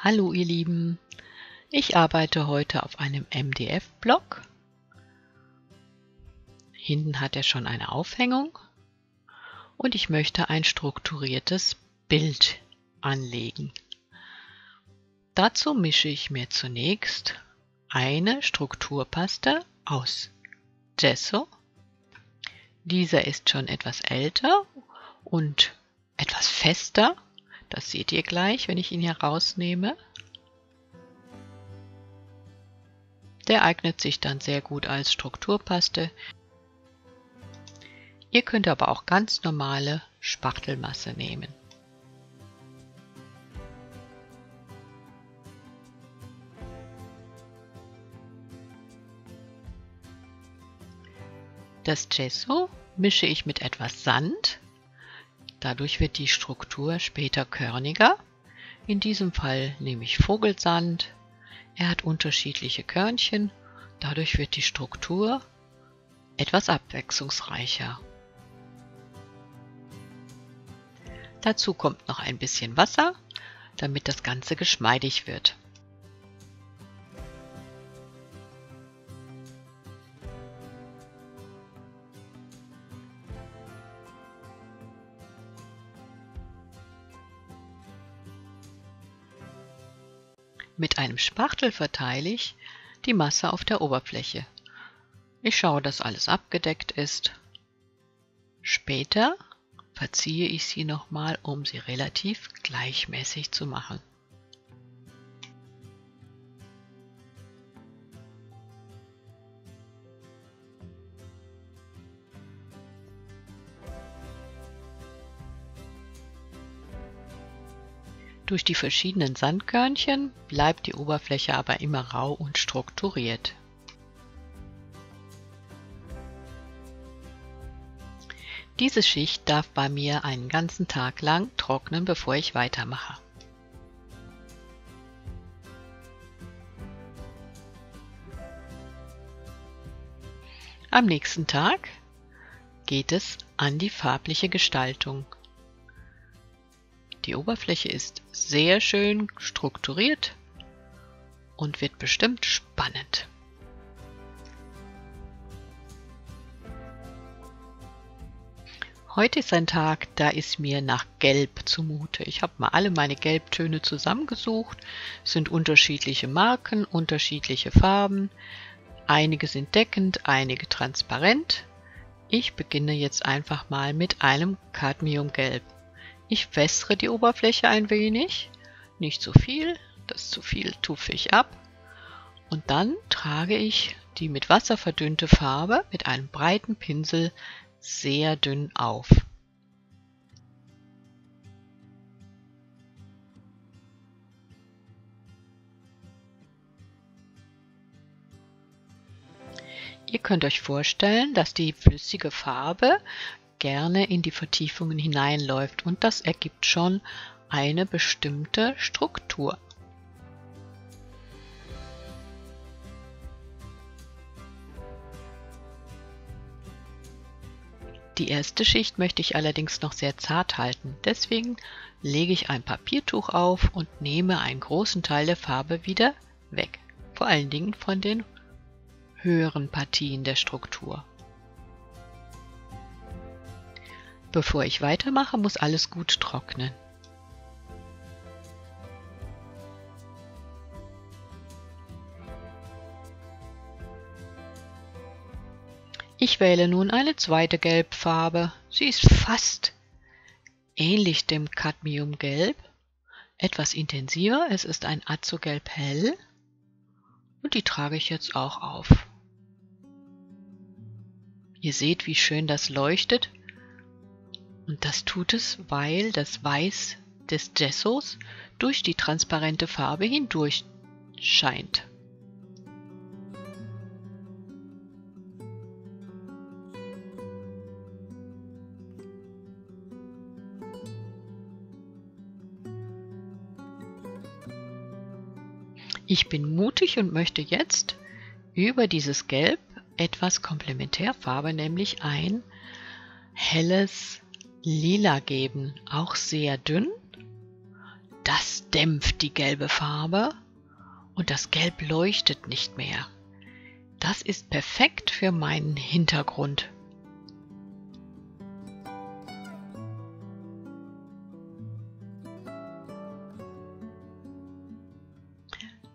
Hallo ihr Lieben, ich arbeite heute auf einem MDF-Block. Hinten hat er schon eine Aufhängung und ich möchte ein strukturiertes Bild anlegen. Dazu mische ich mir zunächst eine Strukturpaste aus Gesso. Dieser ist schon etwas älter und etwas fester. Das seht ihr gleich, wenn ich ihn hier rausnehme. Der eignet sich dann sehr gut als Strukturpaste. Ihr könnt aber auch ganz normale Spachtelmasse nehmen. Das Gesso mische ich mit etwas Sand. Dadurch wird die Struktur später körniger. In diesem Fall nehme ich Vogelsand. Er hat unterschiedliche Körnchen. Dadurch wird die Struktur etwas abwechslungsreicher. Dazu kommt noch ein bisschen Wasser, damit das Ganze geschmeidig wird. Mit einem Spachtel verteile ich die Masse auf der Oberfläche. Ich schaue, dass alles abgedeckt ist. Später verziehe ich sie nochmal, um sie relativ gleichmäßig zu machen. Durch die verschiedenen Sandkörnchen bleibt die Oberfläche aber immer rau und strukturiert. Diese Schicht darf bei mir einen ganzen Tag lang trocknen, bevor ich weitermache. Am nächsten Tag geht es an die farbliche Gestaltung. Die Oberfläche ist sehr schön strukturiert und wird bestimmt spannend. Heute ist ein Tag, da ist mir nach Gelb zumute. Ich habe mal alle meine Gelbtöne zusammengesucht. Es sind unterschiedliche Marken, unterschiedliche Farben. Einige sind deckend, einige transparent. Ich beginne jetzt einfach mal mit einem Cadmiumgelb. Ich wässere die Oberfläche ein wenig, nicht zu viel, das zu viel tupfe ich ab. Und dann trage ich die mit Wasser verdünnte Farbe mit einem breiten Pinsel sehr dünn auf. Ihr könnt euch vorstellen, dass die flüssige Farbe gerne in die Vertiefungen hineinläuft und das ergibt schon eine bestimmte Struktur. Die erste Schicht möchte ich allerdings noch sehr zart halten, deswegen lege ich ein Papiertuch auf und nehme einen großen Teil der Farbe wieder weg, vor allen Dingen von den höheren Partien der Struktur. Bevor ich weitermache, muss alles gut trocknen. Ich wähle nun eine zweite Gelbfarbe. Sie ist fast ähnlich dem Cadmiumgelb, etwas intensiver. Es ist ein Azugelb hell und die trage ich jetzt auch auf. Ihr seht, wie schön das leuchtet. Und das tut es, weil das Weiß des Gessos durch die transparente Farbe hindurch scheint. Ich bin mutig und möchte jetzt über dieses Gelb etwas Komplementärfarbe, nämlich ein helles Lila geben, auch sehr dünn. Das dämpft die gelbe Farbe und das Gelb leuchtet nicht mehr. Das ist perfekt für meinen Hintergrund.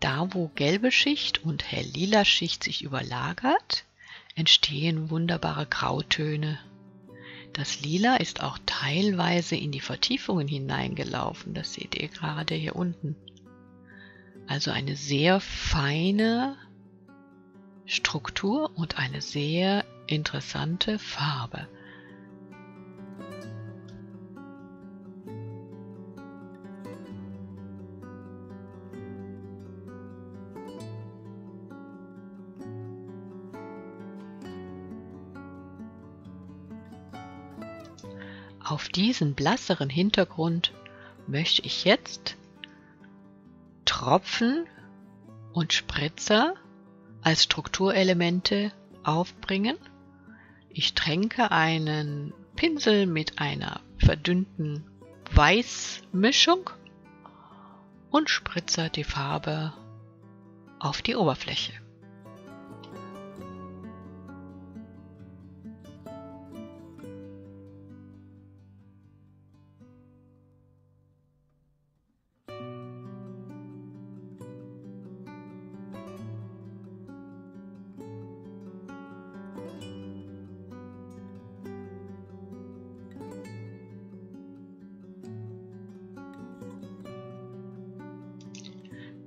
Da, wo gelbe Schicht und hell-lila Schicht sich überlagert, entstehen wunderbare Grautöne. Das Lila ist auch teilweise in die Vertiefungen hineingelaufen, das seht ihr gerade hier unten. Also eine sehr feine Struktur und eine sehr interessante Farbe. Auf diesen blasseren Hintergrund möchte ich jetzt Tropfen und Spritzer als Strukturelemente aufbringen. Ich tränke einen Pinsel mit einer verdünnten Weißmischung und spritze die Farbe auf die Oberfläche.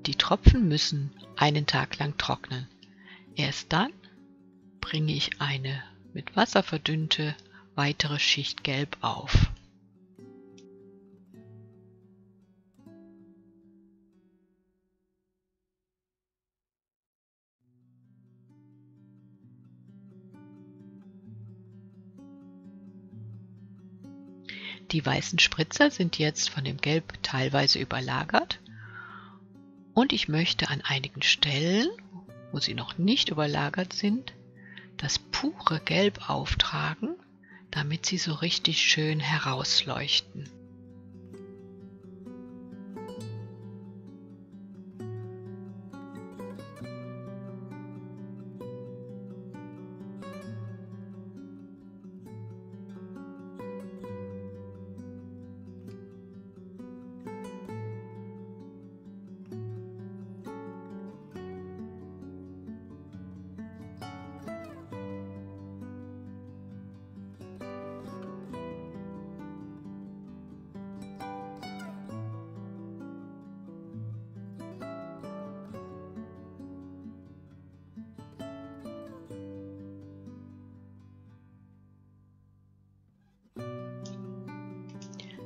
Die Tropfen müssen einen Tag lang trocknen. Erst dann bringe ich eine mit Wasser verdünnte weitere Schicht Gelb auf. Die weißen Spritzer sind jetzt von dem Gelb teilweise überlagert. Und ich möchte an einigen Stellen, wo sie noch nicht überlagert sind, das pure Gelb auftragen, damit sie so richtig schön herausleuchten.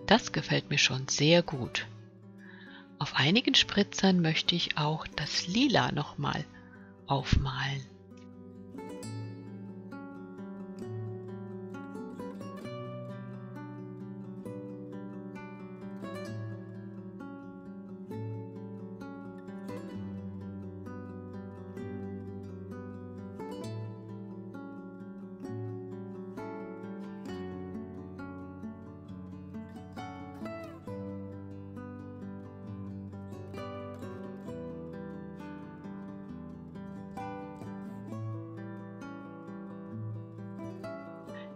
Das gefällt mir schon sehr gut. Auf einigen Spritzern möchte ich auch das Lila nochmal aufmalen.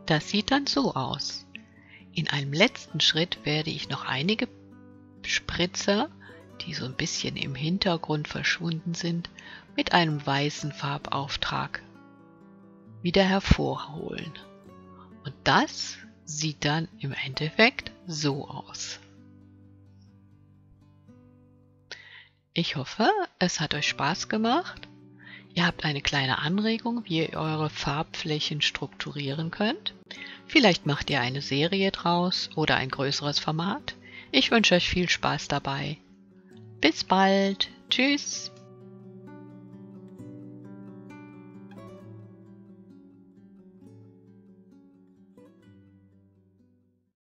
Das sieht dann so aus. In einem letzten Schritt werde ich noch einige Spritzer, die so ein bisschen im Hintergrund verschwunden sind, mit einem weißen Farbauftrag wieder hervorholen. Und das sieht dann im Endeffekt so aus. Ich hoffe, es hat euch Spaß gemacht. Ihr habt eine kleine Anregung, wie ihr eure Farbflächen strukturieren könnt. Vielleicht macht ihr eine Serie draus oder ein größeres Format. Ich wünsche euch viel Spaß dabei. Bis bald. Tschüss.